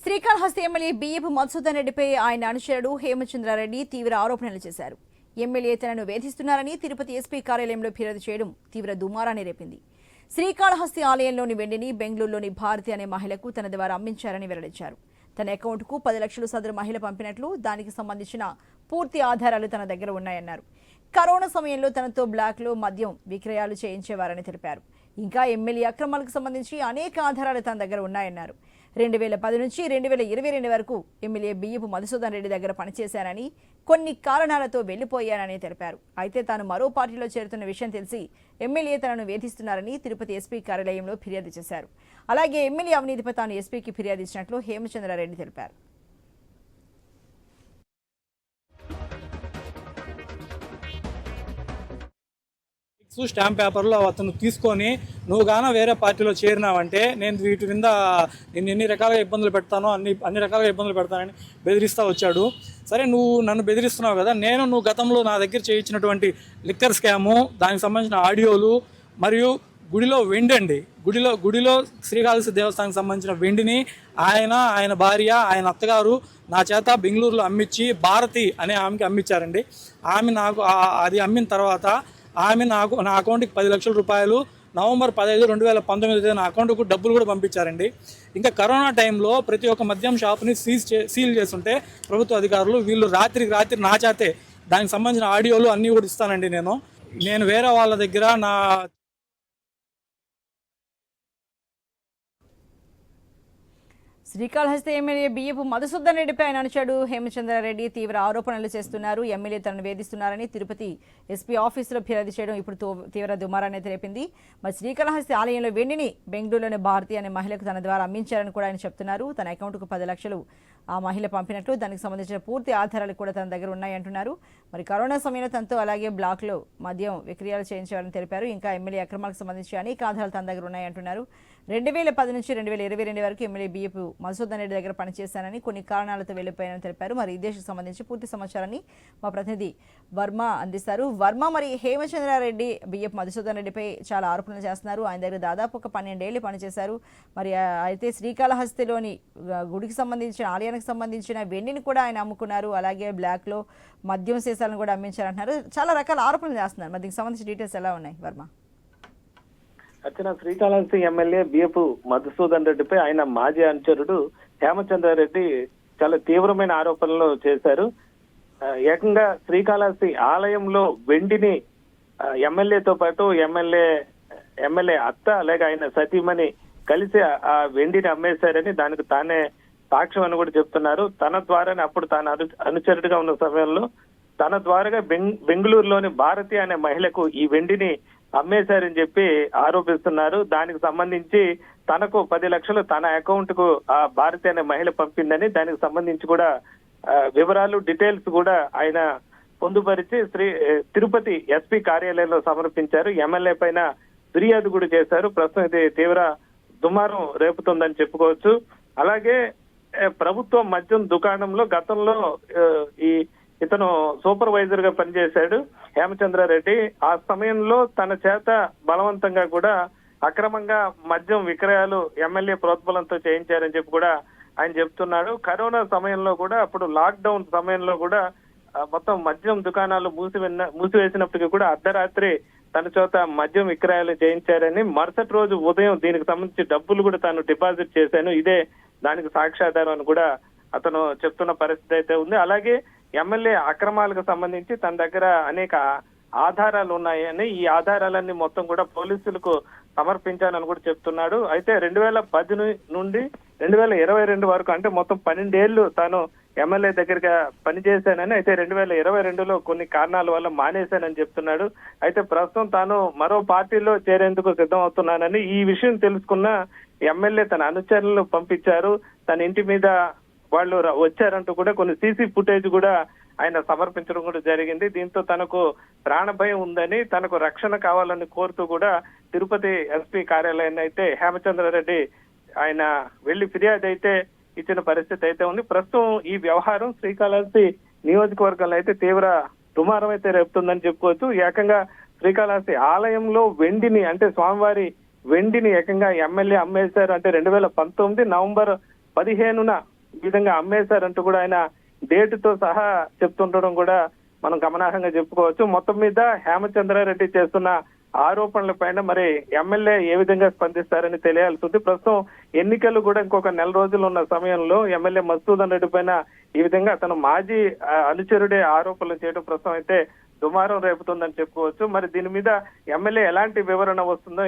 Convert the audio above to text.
Srikalahasti MLA బియ్యపు మధుసూదన్ రెడ్డిపై ఆయన అనుచరుడు హేమచంద్రారెడ్డి తీవ్ర ఆరోపణలు చేశారు. ఎమ్మెల్యే తనను వేధిస్తున్నారని తిరుపతి ఎస్పీ కార్యాలయంలో ఫిర్యాదు చేయడం తీవ్ర దుమారాన్ని రేపింది. శ్రీకాళహస్తి ఆలయంలోని వెండిని బెంగళూరులోని భారతి అనే మహిళకు తన ద్వారా అమ్మించారని వెల్లడించారు. తన అకౌంట్కు 10 లక్షలు సదరు మహిళ పంపినట్లు, దానికి సంబంధించిన పూర్తి ఆధారాలు తన దగ్గర ఉన్నాయన్నారు. కరోనా సమయంలో తనతో బ్లాక్లో మద్యం విక్రయాలు చేయించేవారని తెలిపారు. ఇంకా ఎమ్మెల్యే అక్రమాలకు సంబంధించి అనేక ఆధారాలు తన దగ్గర ఉన్నాయన్నారు. 2010 నుంచి 2022 వరకు ఎమ్మెల్యే బియ్యపు మధుసూదన్ రెడ్డి దగ్గర పనిచేశానని, కొన్ని కారణాలతో వెళ్లిపోయానని తెలిపారు. అయితే తాను మరో పార్టీలో చేరుతున్న విషయం తెలిసి ఎమ్మెల్యే తనను వేధిస్తున్నారని తిరుపతి ఎస్పీ కార్యాలయంలో ఫిర్యాదు చేశారు. అలాగే ఎమ్మెల్యే అవినీతిపై తాను ఎస్పీకి ఫిర్యాదు ఇచ్చినట్లు హేమచంద్రారెడ్డి తెలిపారు. స్టాంప్ పేపర్లో అతను తీసుకొని నువ్వు గాన వేరే పార్టీలో చేరినావంటే నేను వీటి మీద నేను ఎన్ని రకాలుగా ఇబ్బందులు పెడతానో అన్ని రకాలుగా ఇబ్బందులు పెడతానని బెదిరిస్తూ వచ్చాడు. సరే, నువ్వు నన్ను బెదిరిస్తున్నావు కదా, నువ్వు గతంలో నా దగ్గర చేయించినటువంటి లిక్కర్ స్కాము, దానికి సంబంధించిన ఆడియోలు మరియు గుడిలో వెండి అండి, గుడిలో శ్రీకాళహస్తి దేవస్థానానికి సంబంధించిన వెండిని ఆయన భార్య, ఆయన అత్తగారు నా చేత బెంగళూరులో అమ్మించి భారతి అనే ఆమెకి అమ్మించారండి. ఆమె నాకు అది అమ్మిన తర్వాత ఆమె నా అకౌంట్కి 10 లక్షల రూపాయలు నవంబర్ 15, 2019 నా అకౌంట్కు డబ్బులు కూడా పంపించారండి. ఇంకా కరోనా టైంలో ప్రతి ఒక్క మద్యం షాప్ని సీల్ చేస్తుంటే ప్రభుత్వ అధికారులు వీళ్ళు రాత్రికి రాత్రి నా చేతే దానికి సంబంధించిన ఆడియోలు అన్నీ కూడా ఇస్తానండి. నేను వేరే వాళ్ళ దగ్గర నా శ్రీకాళహస్తి ఎమ్మెల్యే బియ్యపు మధుసూదన్ రెడ్డిపై ఆయన అనుచరుడు హేమచంద్రారెడ్డి తీవ్ర ఆరోపణలు చేస్తున్నారు. ఎమ్మెల్యే తనను వేధిస్తున్నారని తిరుపతి ఎస్పీ ఆఫీసులో ఫిర్యాదు చేయడం ఇప్పుడు తీవ్ర దుమారాన్ని తెలిపింది. మరి శ్రీకాళహస్తి ఆలయంలో వెండిని బెంగళూరులోని భారతి అనే మహిళకు తన ద్వారా అమ్మించారని కూడా ఆయన చెప్తున్నారు. తన అకౌంట్కు 10 లక్షలు ఆ మహిళ పంపినట్లు, దానికి సంబంధించిన పూర్తి ఆధారాలు కూడా తన దగ్గర ఉన్నాయంటున్నారు. మరి కరోనా సమయంలో తనతో అలాగే బ్లాక్లో మద్యం విక్రయాలు చేయించారని తెలిపారు. ఇంకా ఎమ్మెల్యే అక్రమాలకు సంబంధించి అనేక ఆధారాలు తన దగ్గర ఉన్నాయంటున్నారు. 2010 నుంచి 2022 వరకు ఎమ్మెల్యే బియ్యపు మధుసూదన్ రెడ్డి దగ్గర పనిచేశానని, కొన్ని కారణాలతో వెళ్లిపోయానని తెలిపారు. మరి ఈ దేశకు సంబంధించి పూర్తి సమాచారాన్ని మా ప్రతినిధి వర్మ అందిస్తారు. వర్మ, మరి హేమచంద్రారెడ్డి బియ్యపు మధుసూదన్ రెడ్డిపై చాలా ఆరోపణలు చేస్తున్నారు. ఆయన దగ్గర దాదాపు ఒక 12 ఏళ్లు పనిచేశారు. మరి అయితే శ్రీకాళహస్తిలోని గుడికి సంబంధించిన ఆలయానికి సంబంధించిన వెండిని కూడా ఆయన అమ్ముకున్నారు. అలాగే బ్లాక్లో మద్యం సీసాలను కూడా అమ్మించారంటున్నారు. చాలా రకాల ఆరోపణలు చేస్తున్నారు. మరి దీనికి సంబంధించిన డీటెయిల్స్ ఎలా ఉన్నాయి వర్మ? అర్చన, శ్రీకాళహస్తి ఎమ్మెల్యే బియ్యపు మధుసూదన్ రెడ్డిపై ఆయన మాజీ అనుచరుడు హేమచంద్రారెడ్డి చాలా తీవ్రమైన ఆరోపణలు చేశారు. ఏకంగా శ్రీకాళహస్తి ఆలయంలో వెండిని ఎమ్మెల్యేతో పాటు ఎమ్మెల్యే అత్త లేక ఆయన సతీమణి కలిసి ఆ వెండిని అమ్మేశారని, దానికి తానే సాక్ష్యం అని కూడా చెప్తున్నారు. తన ద్వారానే అప్పుడు తాను అనుచరుడిగా ఉన్న సమయంలో తన ద్వారాగా బెంగళూరులోని భారతి అనే మహిళకు ఈ వెండిని అమ్మేశారని చెప్పి ఆరోపిస్తున్నారు. దానికి సంబంధించి తనకు 10 లక్షలు తన అకౌంట్ కు ఆ భారతి అనే మహిళ పంపిందని, దానికి సంబంధించి కూడా వివరాలు డీటెయిల్స్ కూడా ఆయన పొందుపరిచి తిరుపతి ఎస్పీ కార్యాలయంలో సమర్పించారు. ఎమ్మెల్యే పైన ఫిర్యాదు కూడా చేశారు. ప్రస్తుతం ఇది తీవ్ర దుమారం రేపుతుందని చెప్పుకోవచ్చు. అలాగే ప్రభుత్వ మద్యం దుకాణంలో గతంలో ఇతను సూపర్వైజర్ గా పనిచేశాడు హేమచంద్రారెడ్డి. ఆ సమయంలో తన చేత బలవంతంగా కూడా అక్రమంగా మద్యం విక్రయాలు ఎమ్మెల్యే ప్రోత్బలంతో చేయించారని చెప్పి కూడా ఆయన చెప్తున్నాడు. కరోనా సమయంలో కూడా, అప్పుడు లాక్డౌన్ సమయంలో కూడా మొత్తం మద్యం దుకాణాలు మూసివేసినప్పటికీ కూడా అర్ధరాత్రి తన చేత మద్యం విక్రయాలు చేయించారని, మరుసటి రోజు ఉదయం దీనికి సంబంధించి డబ్బులు కూడా తాను డిపాజిట్ చేశాను, ఇదే దానికి సాక్ష్యాధారం అని కూడా అతను చెప్తున్న పరిస్థితి అయితే ఉంది. అలాగే ఎమ్మెల్యే అక్రమాలకు సంబంధించి తన దగ్గర అనేక ఆధారాలు ఉన్నాయని, ఈ ఆధారాలన్నీ మొత్తం కూడా పోలీసులకు సమర్పించానని కూడా చెప్తున్నాడు. అయితే 2010 నుండి 2022 వరకు, అంటే మొత్తం 12 ఏళ్లు తాను ఎమ్మెల్యే దగ్గరగా పనిచేశానని, అయితే 2022లో కొన్ని కారణాల వల్ల మానేశానని చెప్తున్నాడు. అయితే ప్రస్తుతం తాను మరో పార్టీలో చేరేందుకు సిద్ధం అవుతున్నానని, ఈ విషయం తెలుసుకున్న ఎమ్మెల్యే తన అనుచరులను పంపించారు. తన ఇంటి మీద వాళ్ళు వచ్చారంటూ కూడా కొన్ని సీసీ ఫుటేజ్ కూడా ఆయన సమర్పించడం కూడా జరిగింది. దీంతో తనకు ప్రాణభయం ఉందని, తనకు రక్షణ కావాలని కోరుతూ కూడా తిరుపతి ఎస్పీ కార్యాలయాన్ని అయితే హేమచంద్రారెడ్డి ఆయన వెళ్లి ఫిర్యాదు అయితే ఇచ్చిన పరిస్థితి అయితే ఉంది. ప్రస్తుతం ఈ వ్యవహారం శ్రీకాళహస్తి నియోజకవర్గంలో అయితే తీవ్ర దుమారం అయితే రేపుతుందని చెప్పుకోవచ్చు. ఏకంగా శ్రీకాళహస్తి ఆలయంలో వెండిని, అంటే స్వామివారి వెండిని ఏకంగా ఎమ్మెల్యే అమ్మేశారు. అంటే 2019 నవంబర్ 15న ఈ విధంగా అమ్మేశారంటూ కూడా ఆయన డేటుతో సహా చెప్తుండడం కూడా మనం గమనార్హంగా చెప్పుకోవచ్చు. మొత్తం మీద హేమచంద్రారెడ్డి చేస్తున్న ఆరోపణల పైన మరి ఎమ్మెల్యే ఏ విధంగా స్పందిస్తారని తెలియాల్సి ఉంది. ప్రస్తుతం ఎన్నికలు కూడా ఇంకొక నెల రోజులు ఉన్న సమయంలో ఎమ్మెల్యే మధుసూదన్ రెడ్డి పైన ఈ విధంగా అతను మాజీ అనుచరుడే ఆరోపణలు చేయడం ప్రస్తుతం అయితే దుమారం రేపుతుందని చెప్పుకోవచ్చు. మరి దీని మీద ఎమ్మెల్యే ఎలాంటి వివరణ వస్తుందో